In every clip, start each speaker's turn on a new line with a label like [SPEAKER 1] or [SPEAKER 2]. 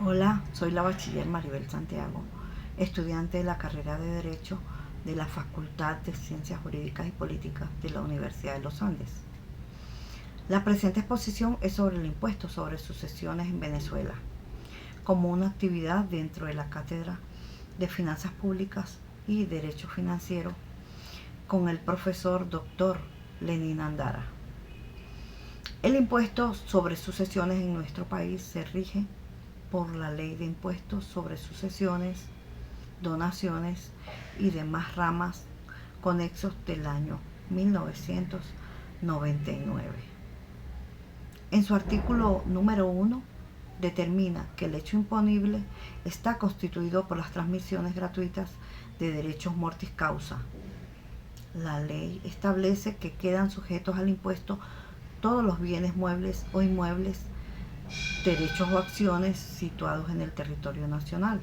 [SPEAKER 1] Hola, soy la bachiller Maribel Santiago, estudiante de la carrera de Derecho de la Facultad de Ciencias Jurídicas y Políticas de la Universidad de los Andes. La presente exposición es sobre el impuesto sobre sucesiones en Venezuela, como una actividad dentro de la Cátedra de Finanzas Públicas y Derecho Financiero con el profesor Dr. Lenín Andara. El impuesto sobre sucesiones en nuestro país se rige por la Ley de Impuestos sobre Sucesiones, Donaciones y demás ramas conexos del año 1999. En su artículo número 1 determina que el hecho imponible está constituido por las transmisiones gratuitas de derechos mortis causa. La ley establece que quedan sujetos al impuesto todos los bienes muebles o inmuebles, derechos o acciones situados en el territorio nacional,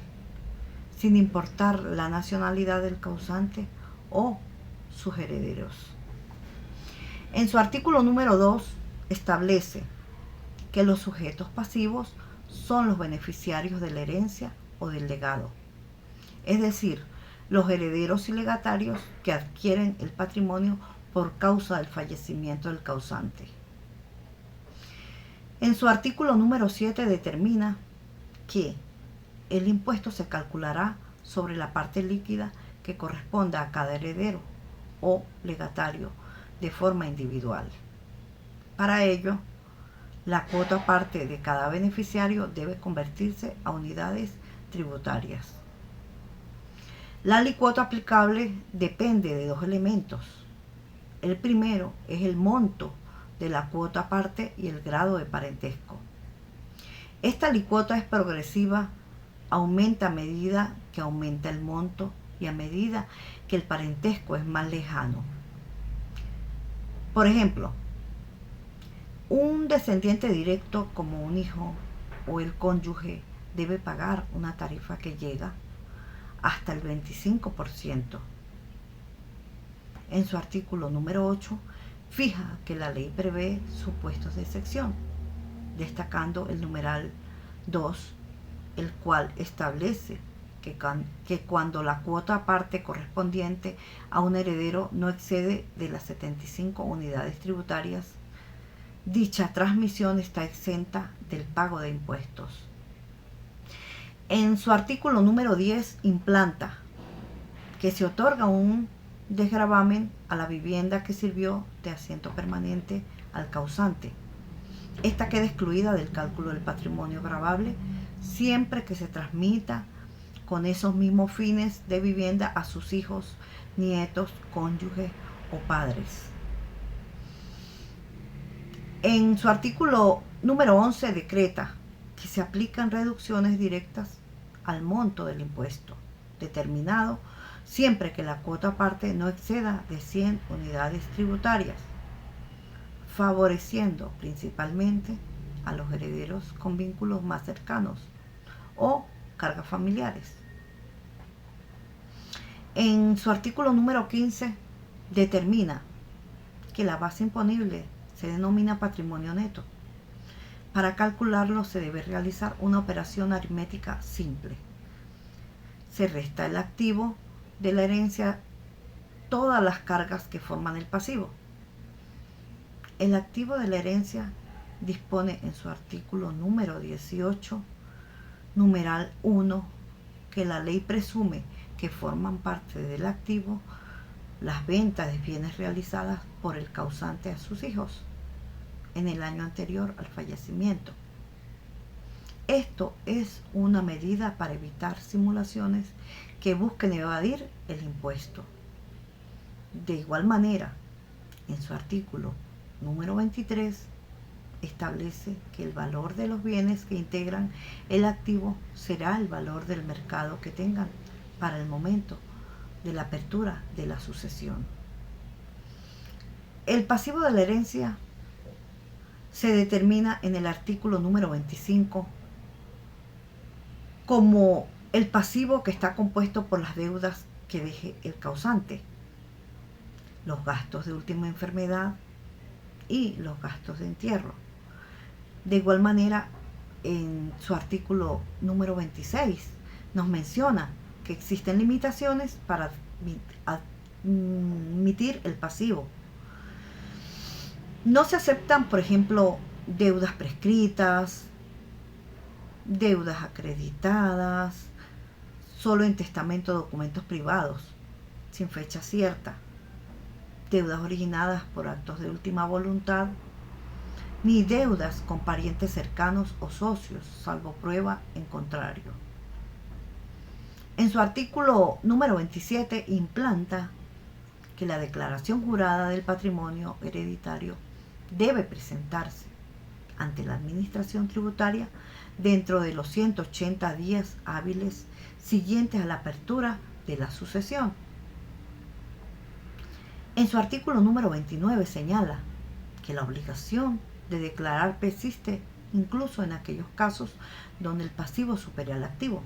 [SPEAKER 1] sin importar la nacionalidad del causante o sus herederos. En su artículo número 2 establece que los sujetos pasivos son los beneficiarios de la herencia o del legado, es decir, los herederos y legatarios que adquieren el patrimonio por causa del fallecimiento del causante. En su artículo número 7 determina que el impuesto se calculará sobre la parte líquida que corresponda a cada heredero o legatario de forma individual. Para ello, la cuota parte de cada beneficiario debe convertirse a unidades tributarias. La alicuota aplicable depende de dos elementos. El primero es el monto de la cuota parte y el grado de parentesco. Esta alicuota es progresiva, aumenta a medida que aumenta el monto y a medida que el parentesco es más lejano. Por ejemplo, un descendiente directo como un hijo o el cónyuge debe pagar una tarifa que llega hasta el 25%. En su artículo número 8 fija que la ley prevé supuestos de excepción, destacando el numeral 2, el cual establece que cuando la cuota parte correspondiente a un heredero no excede de las 75 unidades tributarias, dicha transmisión está exenta del pago de impuestos. En su artículo número 10 implanta que se otorga un desgravamen a la vivienda que sirvió de asiento permanente al causante. Esta queda excluida del cálculo del patrimonio gravable siempre que se transmita con esos mismos fines de vivienda a sus hijos, nietos, cónyuges o padres. En su artículo número 11 decreta que se aplican reducciones directas al monto del impuesto, determinado siempre que la cuota parte no exceda de 100 unidades tributarias, favoreciendo principalmente a los herederos con vínculos más cercanos o cargas familiares. En su artículo número 15 determina que la base imponible se denomina patrimonio neto. Para calcularlo se debe realizar una operación aritmética simple. Se resta el activo de la herencia todas las cargas que forman el pasivo. El activo de la herencia dispone en su artículo número 18, numeral 1, que la ley presume que forman parte del activo las ventas de bienes realizadas por el causante a sus hijos en el año anterior al fallecimiento. Esto es una medida para evitar simulaciones que busquen evadir el impuesto. De igual manera, en su artículo número 23, establece que el valor de los bienes que integran el activo será el valor del mercado que tengan para el momento de la apertura de la sucesión. El pasivo de la herencia se determina en el artículo número 25 como el pasivo que está compuesto por las deudas que deje el causante, los gastos de última enfermedad y los gastos de entierro. De igual manera, en su artículo número 26 nos menciona que existen limitaciones para admitir el pasivo. No se aceptan, por ejemplo, deudas prescritas, deudas acreditadas, solo en testamento o documentos privados, sin fecha cierta, deudas originadas por actos de última voluntad, ni deudas con parientes cercanos o socios, salvo prueba en contrario. En su artículo número 27 implanta que la declaración jurada del patrimonio hereditario debe presentarse ante la Administración Tributaria dentro de los 180 días hábiles siguientes a la apertura de la sucesión. En su artículo número 29 señala que la obligación de declarar persiste incluso en aquellos casos donde el pasivo supere al activo,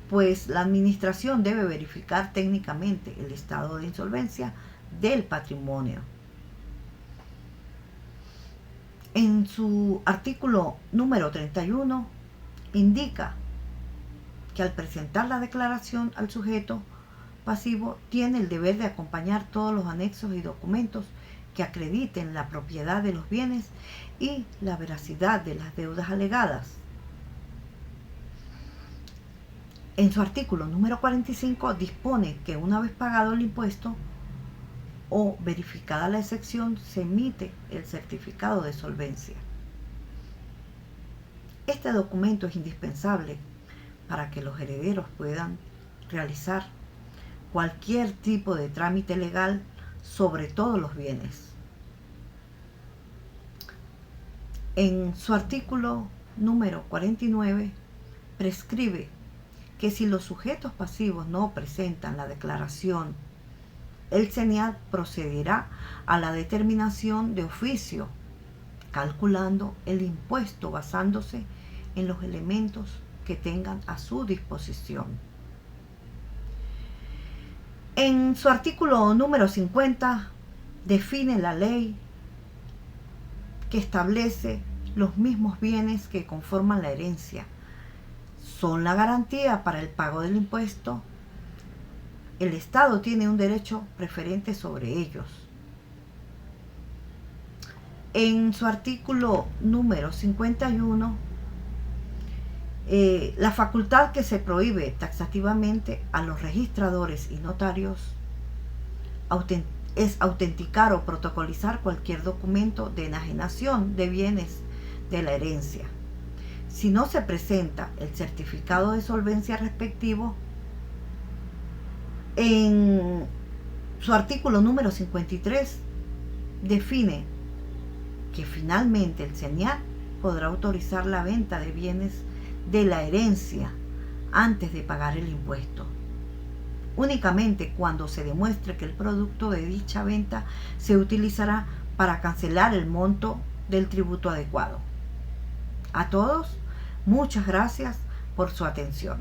[SPEAKER 1] pues la administración debe verificar técnicamente el estado de insolvencia del patrimonio. En su artículo número 31 indica que al presentar la declaración al sujeto pasivo tiene el deber de acompañar todos los anexos y documentos que acrediten la propiedad de los bienes y la veracidad de las deudas alegadas. En su artículo número 45 dispone que una vez pagado el impuesto o verificada la excepción, se emite el certificado de solvencia. Este documento es indispensable para que los herederos puedan realizar cualquier tipo de trámite legal sobre todos los bienes. En su artículo número 49 prescribe que si los sujetos pasivos no presentan la declaración, el CENIAT procederá a la determinación de oficio, calculando el impuesto basándose en los elementos que tengan a su disposición. En su artículo número 50 define la ley que establece los mismos bienes que conforman la herencia. Son la garantía para el pago del impuesto. El Estado tiene un derecho preferente sobre ellos. En su artículo número 51, la facultad que se prohíbe taxativamente a los registradores y notarios es autenticar o protocolizar cualquier documento de enajenación de bienes de la herencia. Si no se presenta el certificado de solvencia respectivo, en su artículo número 53 define que finalmente el CENIAT podrá autorizar la venta de bienes de la herencia antes de pagar el impuesto, únicamente cuando se demuestre que el producto de dicha venta se utilizará para cancelar el monto del tributo adecuado. A todos, muchas gracias por su atención.